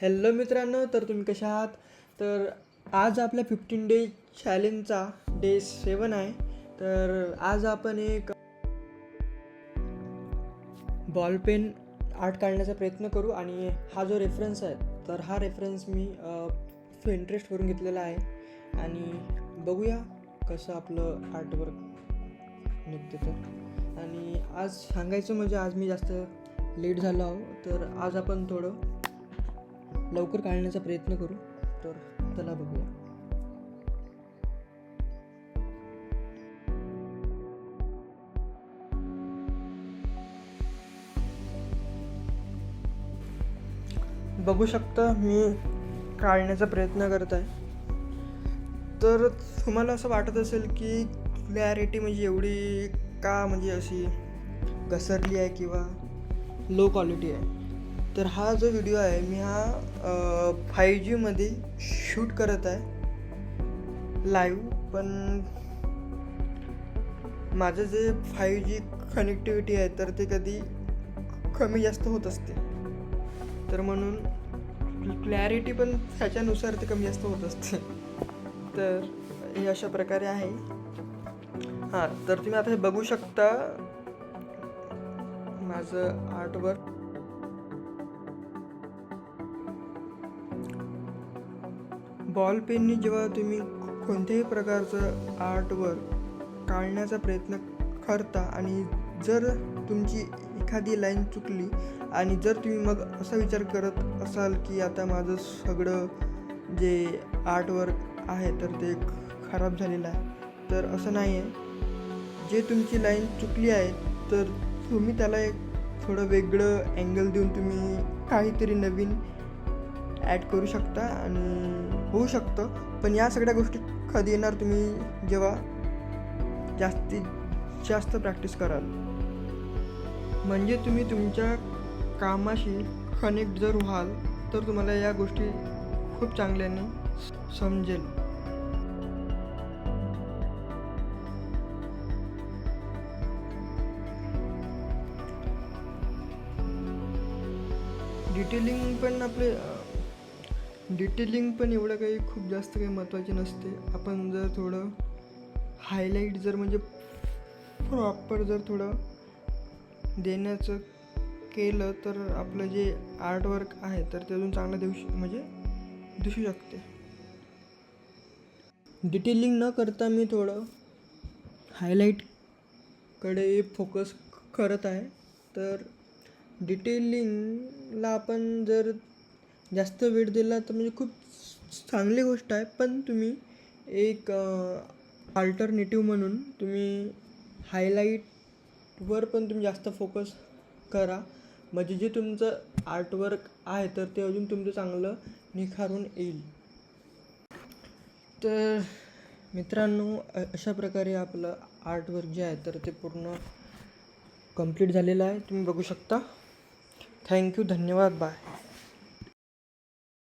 Hello मित्रांनो, तर तुम्ही कशा आहात? तर आज आपल्या 15 डे चॅलेंजचा डे 7 आहे. तर आज आपण एक बॉल पेन आर्ट काढण्याचा प्रयत्न करू. आणि हा जो रेफरन्स आहे, तर हा रेफरन्स मी Pinterestवरून घेतलेला आहे. आणि बघूया कसं आपलं आर्टवर्क निघते. तर आणि आज सांगायचं म्हणजे आज मी जास्त लेट झालो आहो, तर आज आपण थोडं लवकर काढण्याचा प्रयत्न करू. तर चला बघूया. बघू शकता मी काढण्याचा प्रयत्न करत आहे. तर तुम्हाला असं वाटत असेल की क्लॅरिटी म्हणजे एवढी का म्हणजे अशी घसरली आहे किंवा लो क्वालिटी आहे. तर हा जो व्हिडिओ आहे मी हा 5Gमध्ये शूट करत आहे लाईव्ह. पण माझं जे 5G कनेक्टिव्हिटी आहे तर ते कधी कमी जास्त होत असते. तर म्हणून क्लॅरिटी पण त्याच्यानुसार ते कमी जास्त होत असते. तर हे अशा प्रकारे आहे. हां, तर तुम्ही आता हे बघू शकता माझं आर्टवर्क. बॉल पेननी जेव्हा तुम्ही कोणत्याही प्रकारचं आर्टवर्क काढण्याचा प्रयत्न करता आणि जर तुमची एखादी लाईन चुकली आणि जर तुम्ही मग असा विचार करत असाल की आता माझं सगळं जे आर्टवर्क आहे तर ते खराब झालेलं आहे, तर असं नाही आहे. जे तुमची लाईन चुकली आहे तर तुम्ही त्याला एक थोडं वेगळं अँगल देऊन तुम्ही काहीतरी नवीन ॲड करू शकता आणि होऊ शकतं. पण या सगळ्या गोष्टी कधी येणार तुम्ही जेव्हा जास्तीत जास्त प्रॅक्टिस कराल. म्हणजे तुम्ही तुमच्या कामाशी कनेक्ट जर व्हाल तर तुम्हाला या गोष्टी खूप चांगल्याने समजेल. डिटेलिंग पण एवढं काही खूप जास्त काही महत्त्वाची नसते. आपण जर थोडं हायलाईट जर म्हणजे प्रॉपर जर थोडं देण्याचं केलं तर आपलं जे आर्टवर्क आहे तर ते अजून चांगलं दिसू शकते. डिटेलिंग न करता मी थोडं हायलाईटकडे फोकस करत आहे. तर डिटेलिंगला आपण जर जास्त वेळ दिला तर म्हणजे खूप चांगली गोष्ट आहे. पण तुम्ही एक अल्टरनेटिव्ह म्हणून तुम्ही हायलाईटवर पण तुम्ही जास्त फोकस करा. म्हणजे जे तुमचं आर्टवर्क आहे तर ते अजून तुमचं चांगलं निखारून येईल. तर मित्रांनो, अशा प्रकारे आपलं आर्टवर्क जे आहे तर ते पूर्ण कंप्लीट झालेलं आहे. तुम्ही बघू शकता. थँक्यू, धन्यवाद, बाय.